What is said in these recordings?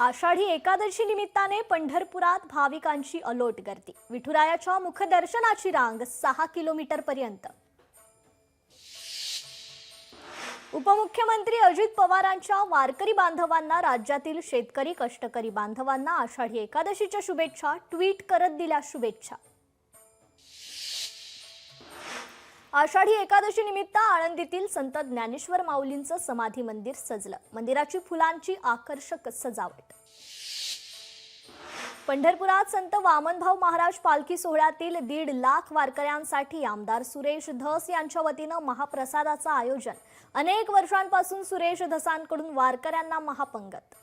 आषाढी एकादशी निमित्ताने पंढरपुरात भाविकांची अलोट गर्दी। विठुरायाच्या मुखदर्शनाची रांग 6 किलोमीटर पर्यंत। उपमुख्यमंत्री अजित पवारांच्या वारकरी बांधवांना राज्यातील शेतकरी कष्टकरी बांधवांना आषाढी एकादशीच्या शुभेच्छा। ट्विट करत दिल्या शुभेच्छा। आषाढी एकादशी निमित्त आळंदीतील संत ज्ञानेश्वर माऊलींचं समाधी मंदिर सजलं। मंदिराची फुलांची आकर्षक सजावट। पंढरपुरात संत वामनभाऊ महाराज पालखी सोहळ्यातील 1.5 लाख वारकऱ्यांसाठी आमदार सुरेश धस यांच्या वतीनं महाप्रसादाचं आयोजन। अनेक वर्षांपासून सुरेश धसांकडून वारकऱ्यांना महापंगत।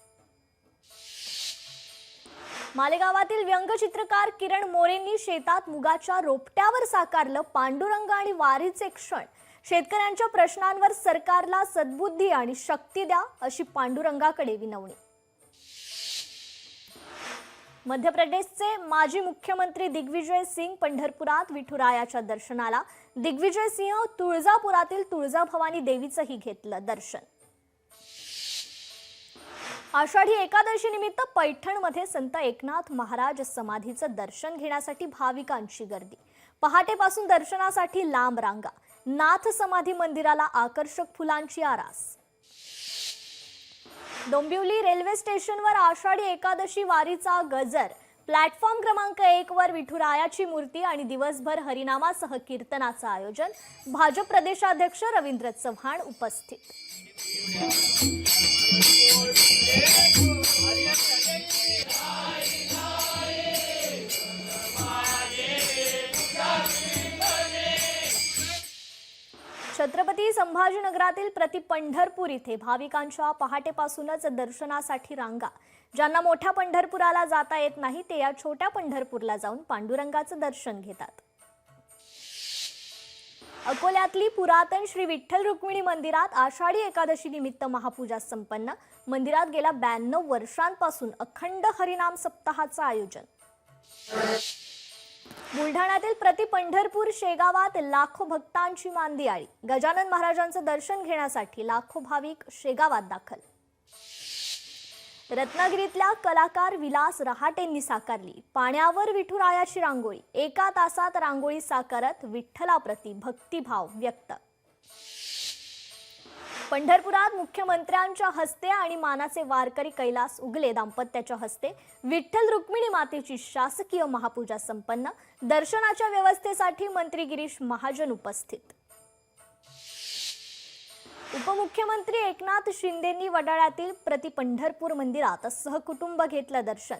मालेगावातील व्यंगचित्रकार किरण मोरेंनी शेतात मुगाच्या रोपट्यावर साकारलं पांडुरंग आणि वारीचे क्षण। शेतकऱ्यांच्या प्रश्नांवर सरकारला सद्बुद्धी आणि शक्ती द्या अशी पांडुरंगाकडे विनवणी। मध्य प्रदेशचे माजी मुख्यमंत्री दिग्विजय सिंग पंढरपुरात विठुरायाच्या दर्शनाला। दिग्विजय सिंह तुळजापुरातील तुळजाभवानी देवीचंही घेतलं दर्शन। आषाढी एकादशी निमित्त पैठणमध्ये संत एकनाथ महाराज समाधीचं दर्शन घेण्यासाठी भाविकांची गर्दी। पहाटेपासून दर्शनासाठी लांब रांगा। नाथ समाधी मंदिराला आकर्षक फुलांची आरास। डोंबिवली रेल्वे स्टेशनवर आषाढी एकादशी वारीचा गजर। प्लॅटफॉर्म क्रमांक 1 वर विठुरायाची मूर्ती आणि दिवसभर हरिनामासह कीर्तनाचं आयोजन। भाजप प्रदेशाध्यक्ष रवींद्र चव्हाण उपस्थित। छत्रपती संभाजीनगरातील प्रति पंढरपूर इथे भाविकांच्या पहाटेपासूनच दर्शनासाठी रांगा। ज्यांना मोठ्या पंढरपुराला जाता येत नाही ते या छोट्या पंढरपूरला जाऊन पांडुरंगाचं दर्शन घेतात। अकोल्यातली पुरातन श्री विठ्ठल रुक्मिणी मंदिरात आषाढी एकादशी निमित्त महापूजा संपन्न। मंदिरात गेल्या 92 वर्षांपासून अखंड हरिनाम सप्ताहाचं आयोजन। बुलढाण्यातील प्रति पंढरपूर शेगावात लाखो भक्तांची मांदियाळी। गजानन महाराजांचं दर्शन घेण्यासाठी लाखो भाविक शेगावात दाखल। रत्नागिरीतल्या कलाकार विलास रहाटेंनी साकारली पाण्यावर विठुरायाची रांगोळी। 1 तासात रांगोळी साकारत विठ्ठलाप्रती भक्तिभाव व्यक्त। पंढरपुरात मुख्यमंत्र्यांच्या हस्ते आणि मानाचे वारकरी कैलास उगले दाम्पत्याच्या हस्ते विठ्ठल रुक्मिणी मातेची शासकीय महापूजा संपन्न। दर्शनाच्या व्यवस्थेसाठी मंत्री गिरीश महाजन उपस्थित। उपमुख्यमंत्री एकनाथ शिंदेंनी वडाळ्यातील प्रति पंढरपूर मंदिरात सहकुटुंब घेतलं दर्शन।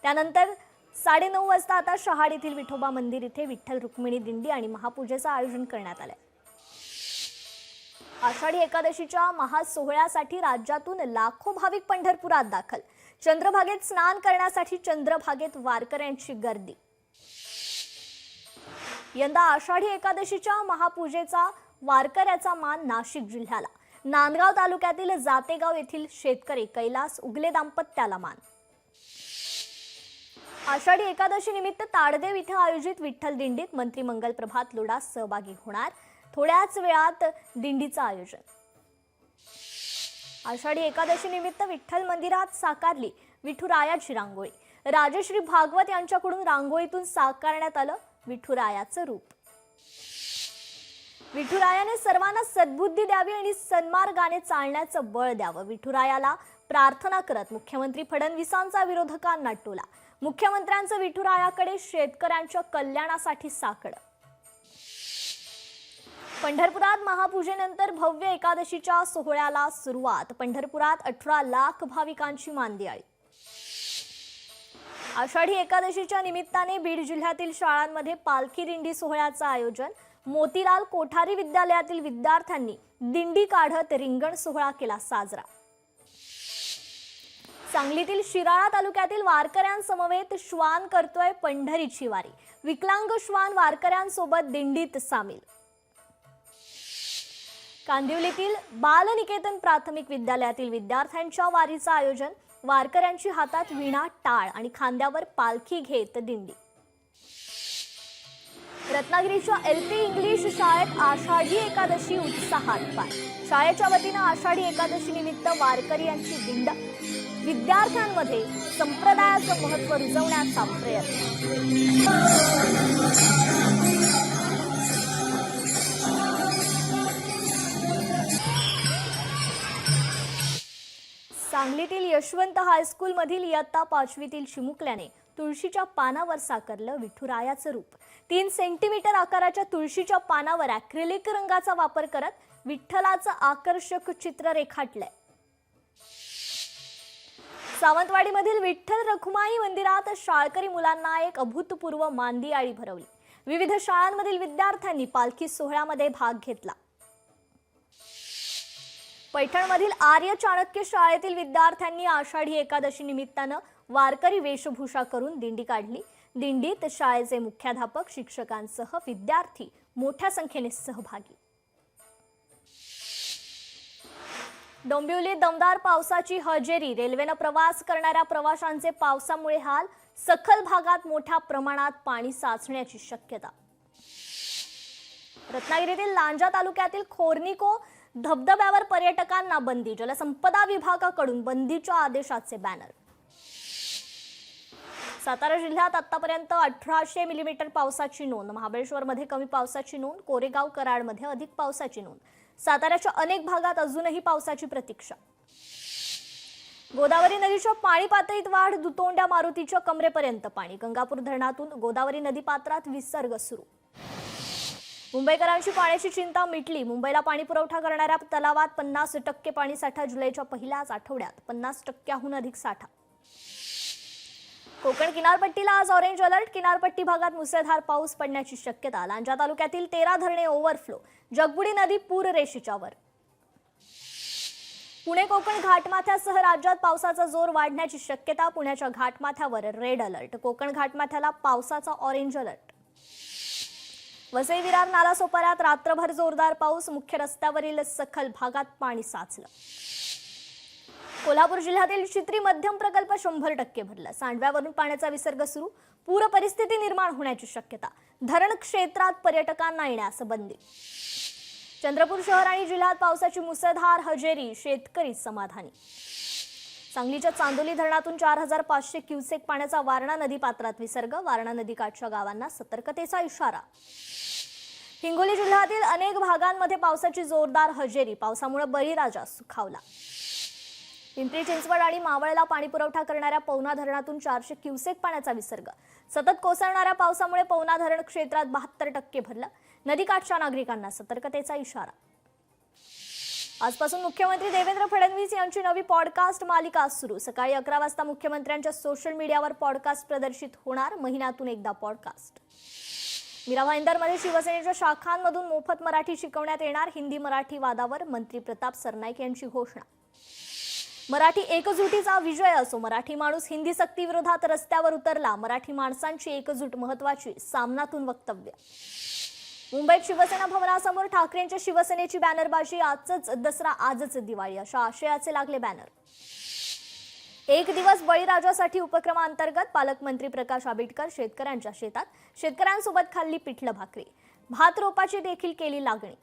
त्यानंतर 9:30 वाजता आता शहाड येथील विठोबा मंदिर इथे विठ्ठल रुक्मिणी दिंडी आणि महापूजेचं आयोजन करण्यात आलंय। आषाढी एकादशीच्या महासोहळ्यासाठी राज्यातून लाखो भाविक पंढरपुरात दाखल। चंद्रभागेत स्नान करण्यासाठी चंद्रभागेत वारकऱ्यांची गर्दी। यंदा आषाढी एकादशीच्या महापूजेचा वारकऱ्याचा मान नाशिक जिल्ह्याला। नांदगाव तालुक्यातील जातेगाव येथील शेतकरी कैलास उगले दाम्पत्याला मान। आषाढी एकादशी निमित्त ताडदेव इथे आयोजित विठ्ठल दिंडीत मंत्री मंगल प्रभात लोढा सहभागी होणार। थोड्याच वेळात दिंडीचं आयोजन। आषाढी एकादशी निमित्त विठ्ठल मंदिरात साकारली विठुरायाची रांगोळी। राजश्री भागवत यांच्याकडून रांगोळीतून साकारण्यात आलं विठुरायाचं रूप। विठुरायाने सर्वांना सद्बुद्धी द्यावी आणि सन्मार्गाने चालण्याचं बळ द्यावं। विठुरायाला प्रार्थना करत मुख्यमंत्री फडणवीसांचा विरोधकांना टोला। मुख्यमंत्र्यांचं विठुरायाकडे शेतकऱ्यांच्या कल्याणासाठी साकडं। पंढरपुरात महापूजेनंतर भव्य एकादशीच्या सोहळ्याला सुरुवात। पंढरपुरात 18 लाख भाविकांची मांदियाळी। आषाढी एकादशीच्या निमित्ताने बीड जिल्ह्यातील शाळांमध्ये पालखी दिंडी सोहळ्याचं आयोजन। मोतीलाल कोठारी विद्यालयातील विद्यार्थ्यांनी दिंडी काढत रिंगण सोहळा केला साजरा। सांगलीतील शिराळा तालुक्यातील वारकऱ्यांसमवेत श्वान करतोय पंढरीची वारी। विकलांग श्वान वारकऱ्यांसोबत दिंडीत सामील। कांदिवलीतील बालनिकेतन प्राथमिक विद्यालयातील विद्यार्थ्यांच्या वारीचं आयोजन। वारकऱ्यांची हातात विणा टाळ आणि खांद्यावर पालखी घेत दिंडी। रत्नागिरीच्या LP इंग्लिश शाळेत आषाढी एकादशी उत्साहात पार। शाळेच्या वतीनं आषाढी एकादशी निमित्त वारकरी यांची दिंड। विद्यार्थ्यांमध्ये संप्रदायाचं महत्त्व रुजवण्याचा प्रयत्न। सांगलीतील यशवंत हायस्कूलमधील इयत्ता 5वीतील चिमुकल्याने तुळशीच्या पानावर साकारलं विठुरायाचं रूप। 3 सेंटीमीटर आकाराच्या तुळशीच्या पानावर ॲक्रिलिक रंगाचा वापर करत विठ्ठलाचं आकर्षक चित्र रेखाटलंय। सावंतवाडीमधील विठ्ठल रखुमाई मंदिरात शाळकरी मुलांना एक अभूतपूर्व मांदियाळी भरवली। विविध शाळांमधील विद्यार्थ्यांनी पालखी सोहळ्यामध्ये भाग घेतला। पैठणमधील आर्य चाणक्य शाळेतील विद्यार्थ्यांनी आषाढी एकादशी निमित्तानं वारकरी वेशभूषा करून दिंडी काढली। दिंडीत शाळेचे मुख्याध्यापक, शिक्षकांसह विद्यार्थी मोठ्या संख्येने सहभागी। डोंबिवलीत दमदार पावसाची हजेरी, रेल्वेनं प्रवास करणाऱ्या प्रवाशांचे पावसामुळे हाल, सखल भागात मोठ्या प्रमाणात पाणी साचण्याची शक्यता। रत्नागिरीतील लांजा तालुक्यातील खोर्निको धबधब्यावर पर्यटकांना बंदी, जलसंपदा विभागाकडून बंदीच्या आदेशाचे बॅनर। सातारा जिल्ह्यात आतापर्यंत 1800 मिलीमीटर पावसाची नोंद, महाबळेश्वरमध्ये कमी पावसाची नोंद, कोरेगाव कराडमध्ये अधिक पावसाची नोंद। साताऱ्याच्या अनेक भागात अजूनही पावसाची प्रतीक्षा। गोदावरी नदीच्या पाणी पातळीत वाढ, दुतोंड्या मारुतीच्या कमरेपर्यंत पाणी, गंगापूर धरणातून गोदावरी नदीपात्रात विसर्ग सुरू। मुंबईकरांची पाण्याची चिंता मिटली, मुंबईला पाणी पुरवठा करणाऱ्या तलावात 50% पाणीसाठा, जुलैच्या पहिल्याच आठवड्यात 50%हून अधिक साठा। कोकण किनारपट्टीला आज ऑरेंज अलर्ट, किनारपट्टी भागात मुसळधार पाऊस पडण्याची शक्यता। लांजा तालुक्यातील 13 धरणे ओव्हरफ्लो, जगबुडी नदी पूररेषेच्या वर। पुणे कोकण घाटमाथ्यासह राज्यात पावसाचा जोर वाढण्याची शक्यता, पुण्याच्या घाटमाथ्यावर रेड अलर्ट, कोकण घाटमाथ्याला पावसाचा ऑरेंज अलर्ट। वसई विरार नालासोपाऱ्यात रात्रभर जोरदार पाऊस, मुख्य रस्त्यावरील सखल भागात पाणी साचलं। कोल्हापूर जिल्ह्यातील चित्री मध्यम प्रकल्प 100% भरला, सांडव्यावरून पाण्याचा विसर्ग सुरू, पूर परिस्थिती निर्माण होण्याची शक्यता, धरण क्षेत्रात पर्यटकांना येण्यास बंदी। चंद्रपूर शहर आणि जिल्ह्यात पावसाची मुसळधार हजेरी, शेतकरी समाधानी। सांगलीच्या चांदोली धरणातून 4500 क्युसेक पाण्याचा वारणा नदी पात्रात विसर्ग, वारणा नदीकाठच्या गावांना सतर्कतेचा इशारा। हिंगोली जिल्ह्यातील अनेक भागांमध्ये पावसाची जोरदार हजेरी, पावसामुळे बळीराजा सुखावला। पिंपरी चिंचवड आणि मावळला पाणी पुरवठा करणाऱ्या पवना धरणातून 400 क्युसेक पाण्याचा विसर्ग, सतत कोसळणाऱ्या पावसामुळे पवना धरण क्षेत्रात 72% भरलं, नदीकाठच्या नागरिकांना सतर्कतेचा इशारा। आजपासून मुख्यमंत्री देवेंद्र फडणवीस यांची नवी पॉडकास्ट मालिका सुरू, सकाळी 11 वाजता मुख्यमंत्र्यांच्या सोशल मीडियावर पॉडकास्ट प्रदर्शित होणार, महिन्यातून एकदा पॉडकास्ट। मीरा भाईंदरमध्ये शिवसेनेच्या शाखांमधून मोफत मराठी शिकवण्यात येणार, हिंदी मराठी वादावर मंत्री प्रताप सरनाईक यांची घोषणा। मराठी एकजुटीचा विजय असो, मराठी माणूस हिंदी सक्तीविरोधात रस्त्यावर उतरला, मराठी माणसांची एकजूट महत्त्वाची, सामनातून वक्तव्य। मुंबईत शिवसेना भवनासमोर ठाकरेंच्या शिवसेनेची बॅनरबाजी, आजच दसरा आजच दिवाळी अशा आशयाचे लागले बॅनर। एक दिवस बळीराजासाठी उपक्रमांतर्गत पालकमंत्री प्रकाश आंबेडकर शेतकऱ्यांच्या शेतात, शेतकऱ्यांसोबत खाल्ली पिठलं भाकरी, भात रोपाची देखील केली लागणी।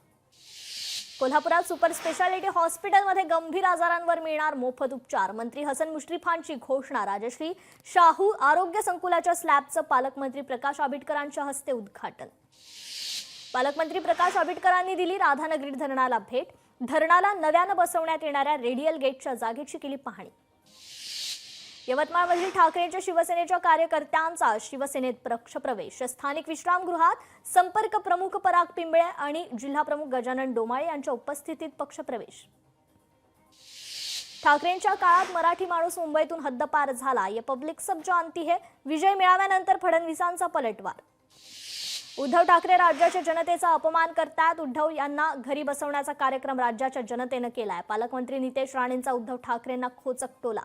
कोल्हापुरात सुपर स्पेशालिटी हॉस्पिटलमध्ये गंभीर आजारांवर मिळणार मोफत उपचार, मंत्री हसन मुश्रीफांची घोषणा। राजश्री शाहू आरोग्य संकुलाच्या स्लॅबचं पालकमंत्री प्रकाश आंबेडकरांच्या हस्ते उद्घाटन। पालकमंत्री प्रकाश आंबेडकरांनी दिली राधानगरी धरणाला भेट, धरणाला नव्यानं बसवण्यात येणाऱ्या रेडियल गेटच्या जागेची केली पाहणी। यवतमाळमधील ठाकरेंच्या शिवसेनेच्या कार्यकर्त्यांचा शिवसेनेत पक्षप्रवेश, स्थानिक विश्रामगृहात संपर्क प्रमुख पराग पिंबळे आणि जिल्हा प्रमुख गजानन डोमाळे यांच्या उपस्थितीत पक्षप्रवेश। ठाकरेंच्या काळात मराठी माणूस मुंबईतून हद्दपार झाला, ये पब्लिक सब जानती है, विजय मिळाल्यानंतर फडणवीसांचा पलटवार। उद्धव ठाकरे राज्याच्या जनतेचा अपमान करतात, उद्धव यांना घरी बसवण्याचा कार्यक्रम राज्याच्या जनतेनं केलाय, पालकमंत्री नितेश राणेंचा उद्धव ठाकरेंना खोचक टोला।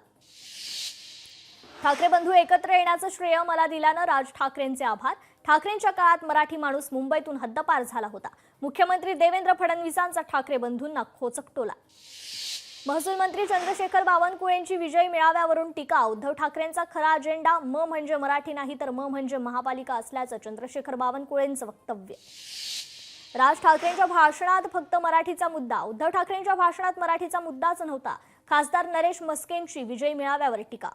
ठाकरे बंधू एकत्र येण्याचं श्रेय मला दिल्यानं राज ठाकरेंचे आभार, ठाकरेंच्या काळात मराठी माणूस मुंबईतून हद्दपार झाला होता, मुख्यमंत्री देवेंद्र फडणवीसांचा ठाकरे बंधूंना खोचक टोला। महसूल मंत्री चंद्रशेखर बावनकुळेंची विजय मेळाव्यावरून टीका, उद्धव ठाकरेंचा खरा अजेंडा म म्हणजे मराठी नाही तर म म्हणजे महापालिका असल्याचं चंद्रशेखर बावनकुळेंचं वक्तव्य। राज ठाकरेंच्या भाषणात फक्त मराठीचा मुद्दा, उद्धव ठाकरेंच्या भाषणात मराठीचा मुद्दाच नव्हता, खासदार नरेश म्हस्केंची विजय मेळाव्यावर टीका.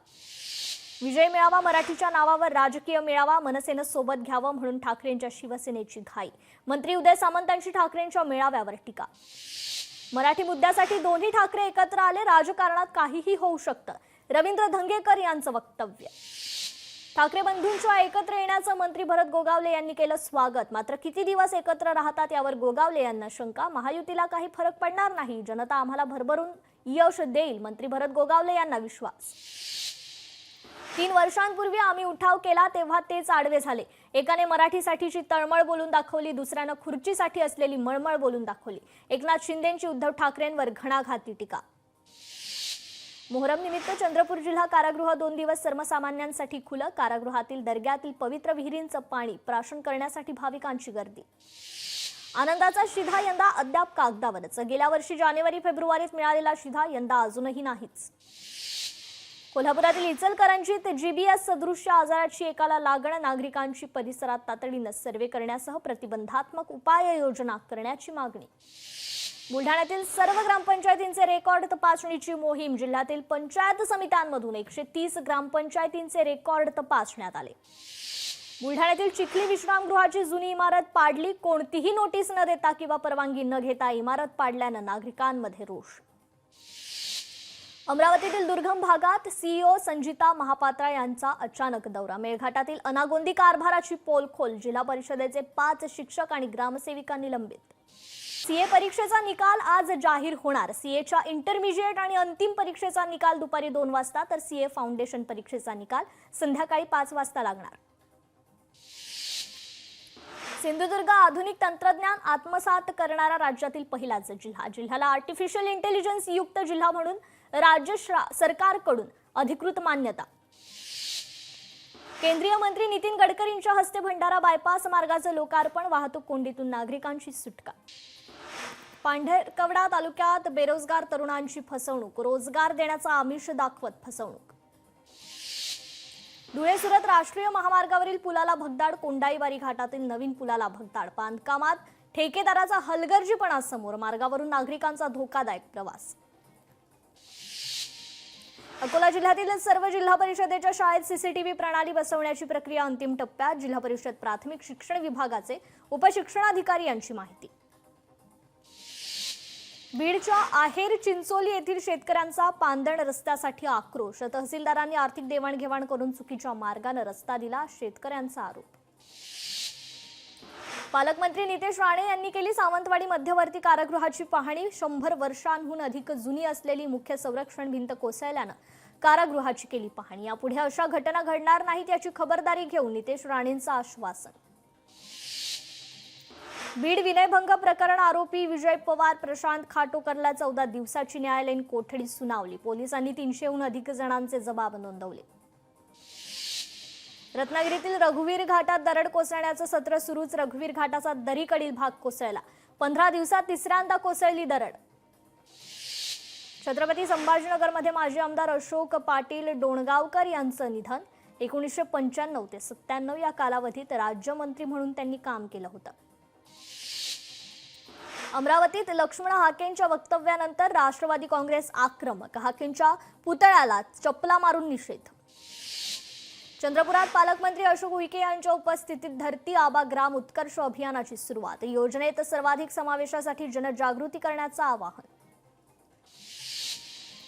विजय मेळावा मराठीच्या नावावर राजकीय मेळावा, मनसेनं सोबत घ्यावं म्हणून ठाकरेंच्या शिवसेनेची घाई. मंत्री उदय सामंतांची ठाकरेंच्या मेळाव्यावर टीका. मराठी मुद्द्यासाठी दोन्ही ठाकरे एकत्र आले, राजकारणात काहीही होऊ शकतं, रवींद्र धंगेकर यांचं वक्तव्य. ठाकरे बंधूंच्या एकत्र येण्याचं मंत्री भरत गोगावले यांनी केलं स्वागत. मात्र किती दिवस एकत्र राहतात यावर गोगावले यांना शंका. महायुतीला काही फरक पडणार नाही, जनता आम्हाला भरभरून यश देईल, मंत्री भरत गोगावले यांना विश्वास. 3 वर्षांपूर्वी आम्ही उठाव केला तेव्हा तेच आडवे झाले. एकाने मराठीसाठीची तळमळ बोलून दाखवली, दुसऱ्यानं खुर्चीसाठी असलेली मळमळ बोलून दाखवली. एकनाथ शिंदेंची उद्धव ठाकरेंवर घणाघाती टीका. मोहरम निमित्त चंद्रपूर जिल्हा कारागृह 2 दिवस सर्वसामान्यांसाठी खुलं. कारागृहातील दर्ग्यातील पवित्र विहिरींचं पाणी प्राशन करण्यासाठी भाविकांची गर्दी. आनंदाचा शिधा यंदा अद्याप कागदावरच. गेल्या वर्षी जानेवारी-फेब्रुवारीत मिळालेला शिधा यंदा अजूनही नाहीच. कोल्हापुरातील इचलकरंजीत जीबीएस सदृश्य आजाराची एकाला लागण. नागरिकांची परिसरात तातडीनं सर्वे करण्यासह प्रतिबंधात्मक उपाययोजना करण्याची मागणी. बुलढाण्यातील सर्व ग्रामपंचायतींचे रेकॉर्ड तपासणीची मोहीम. जिल्ह्यातील पंचायत समित्यांमधून 130 ग्रामपंचायतींचे रेकॉर्ड तपासण्यात आले. बुलढाण्यातील चिखली विश्रामगृहाची जुनी इमारत पाडली. कोणतीही नोटीस न देता किंवा परवानगी न घेता इमारत पाडल्यानं नागरिकांमध्ये रोष. अमरावतीतील दुर्गम भागात सीईओ संजिता महापात्रा यांचा अचानक दौरा. मेळघाटातील अनागोंदी कारभाराची पोलखोल. जिल्हा परिषदेचे 5 शिक्षक आणि ग्रामसेविका निलंबित. सीए परीक्षेचा निकाल आज जाहीर होणार. सीएच्या इंटरमिजिएट आणि अंतिम परीक्षेचा निकाल दुपारी 2 वाजता, तर सीए फाउंडेशन परीक्षेचा निकाल संध्याकाळी 5 वाजता लागणार. सिंधुदुर्ग आधुनिक तंत्रज्ञान आत्मसात करणारा राज्यातील पहिलाच जिल्हा. जिल्ह्याला आर्टिफिशियल इंटेलिजन्स युक्त जिल्हा म्हणून राज्य सरकारकडून अधिकृत मान्यता. केंद्रीय मंत्री नितीन गडकरींच्या हस्ते भंडारा बायपास मार्गाचं लोकार्पण. वाहतूक कोंडीतून नागरिकांची सुटका. पांढरकवडा तालुक्यात बेरोजगार तरुणांची फसवणूक. रोजगार देण्याचा आमिष दाखवत फसवणूक. धुळे सुरत राष्ट्रीय महामार्गावरील पुलाला भगदाड. कोंडाईबारी घाटातील नवीन पुलाला भगदाड. बांधकामात ठेकेदाराचा हलगर्जीपणा समोर. मार्गावरून नागरिकांचा धोकादायक प्रवास. अकोला जिल्ह्यातील सर्व जिल्हा परिषदेच्या शाळेत सीसीटीव्ही प्रणाली बसवण्याची प्रक्रिया अंतिम टप्प्यात. जिल्हा परिषद प्राथमिक शिक्षण विभागाचे उपशिक्षणाधिकारी यांची माहिती. बीडच्या आहेर चिंचोली येथील शेतकऱ्यांचा पांदण रस्त्यासाठी आक्रोश. तहसीलदारांनी आर्थिक देवाणघेवाण करून चुकीच्या मार्गाने रस्ता दिला, शेतकऱ्यांचा आरोप. पालकमंत्री नितेश राणे यांनी केली सावंतवाडी मध्यवर्ती कारागृहाची पाहणी. 100 वर्षांहून अधिक जुनी असलेली मुख्य संरक्षण भिंत कोसळल्यानं कारागृहाची केली पाहणी. यापुढे अशा घटना घडणार नाहीत याची खबरदारी घेऊन नितेश राणेंचं आश्वासन. बीड विनयभंग प्रकरण आरोपी विजय पवार, प्रशांत खाटोकरला 14 दिवसाची न्यायालयीन कोठडी सुनावली. पोलिसांनी 300हून अधिक जणांचे जबाब नोंदवले. रत्नागिरीतील रघुवीर घाटात दरड कोसळण्याचं सत्र सुरूच. रघुवीर घाटाचा दरीकडील भाग कोसळला. 15 दिवसात तिसऱ्यांदा कोसळली दरड. छत्रपती संभाजीनगरमध्ये माजी आमदार अशोक पाटील डोणगावकर यांचं निधन. 1995 ते 97 या कालावधीत राज्यमंत्री म्हणून त्यांनी काम केलं होतं. अमरावतीत लक्ष्मण हाकेंच्या वक्तव्यानंतर राष्ट्रवादी काँग्रेस आक्रमक. हाकेंच्या पुतळ्याला चप्पला मारून निषेध. चंद्रपुरात पालकमंत्री अशोक उईके यांच्या उपस्थितीत धरती आबा ग्राम उत्कर्ष अभियानाची सुरुवात. योजनेत सर्वाधिक समावेशासाठी जनजागृती करण्याचं आवाहन.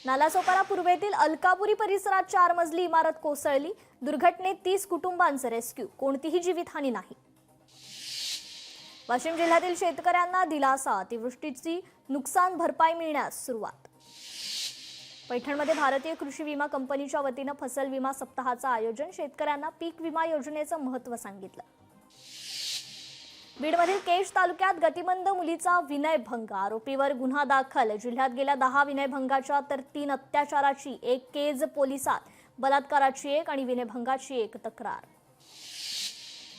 नालासोपारा पूर्वेतील अलकापुरी परिसरात 4 मजली इमारत कोसळली. दुर्घटनेत 30 कुटुंबांचं रेस्क्यू. कोणतीही जीवितहानी नाही. वाशिम जिल्ह्यातील शेतकऱ्यांना दिलासा. अतिवृष्टीची नुकसान भरपाई मिळण्यास सुरुवात. पैठणमध्ये भारतीय कृषी विमा कंपनीच्या वतीनं फसल विमा सप्ताहाचं आयोजन. शेतकऱ्यांना पीक विमा योजनेचं महत्त्व सांगितलं. बीडमधील केश तालुक्यात गतिमंद मुलीचा विनयभंग. आरोपीवर गुन्हा दाखल. जिल्ह्यात गेल्या 10 विनयभंगाच्या तर 3 अत्याचाराची 1 केज पोलिसात. बलात्काराची 1 आणि विनयभंगाची 1 तक्रार.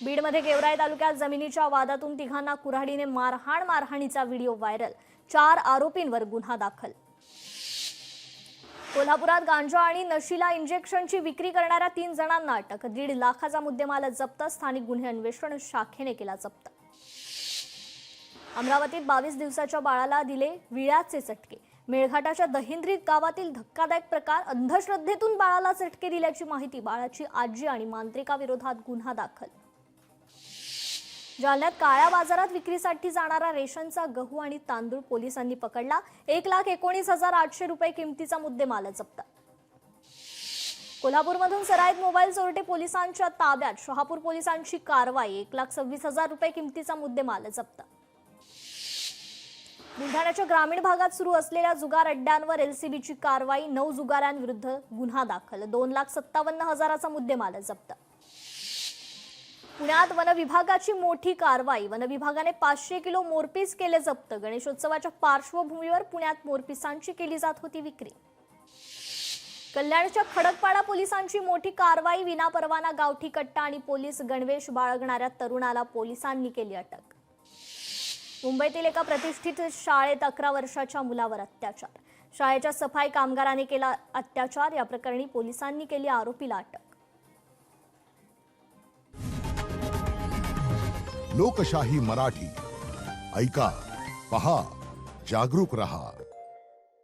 बीडमध्ये गेवराई तालुक्यात जमिनीच्या वादातून 3घांना कुऱ्हाडीने मारहाणीचा व्हिडिओ व्हायरल. 4 आरोपींवर गुन्हा दाखल. कोल्हापुरात गांजा आणि नशीला इंजेक्शनची विक्री करणाऱ्या 3 जणांना अटक. 1.5 लाखाचा मुद्देमाल जप्त. स्थानिक गुन्हे अन्वेषण शाखेने केला जप्त. अमरावतीत 22 दिवसाच्या बाळाला दिले विळ्याचे चटके. मेळघाटाच्या दहिंद्री गावातील धक्कादायक प्रकार, अंधश्रद्धेतून बाळाला चटके दिल्याची माहिती, बाळाची आजी आणि मांत्रिकाविरोधात गुन्हा दाखल. जालन्यात काळ्या बाजारात विक्रीसाठी जाणारा रेशनचा गहू आणि तांदूळ पोलिसांनी पकडला. 1,19,800 रुपये किमतीचा मुद्देमाल जप्त. कोल्हापूरमधून सराईत मोबाईल चोरटे पोलिसांच्या ताब्यात. शहापूर पोलिसांची कारवाई. 1,26,000 रुपये किमतीचा मुद्देमाल जप्त. बुलढाण्याच्या ग्रामीण भागात सुरू असलेल्या जुगार अड्ड्यांवर एलसीबीची कारवाई. 9 जुगाऱ्यांविरुद्ध गुन्हा दाखल. 2,57,000चा मुद्देमाल जप्त. पुण्यात वन विभागाची मोठी कारवाई. वन विभागाने 500 किलो मोरपीस केले जप्त. गणेशोत्सवाच्या पार्श्वभूमीवर पुण्यात मोरपिसांची केली जात होती विक्री. कल्याणच्या खडकपाडा पोलिसांची मोठी कारवाई. विनापरवाना गावठी कट्टा आणि पोलीस गणवेश बाळगणाऱ्या तरुणाला पोलिसांनी केली अटक. मुंबईतील एका प्रतिष्ठित शाळेत 11 वर्षाच्या मुलावर अत्याचार. शाळेच्या सफाई कामगाराने केला अत्याचार. या प्रकरणी पोलिसांनी केली आरोपीला अटक. लोकशाही मराठी ऐका, पहा, जागरूक रहा.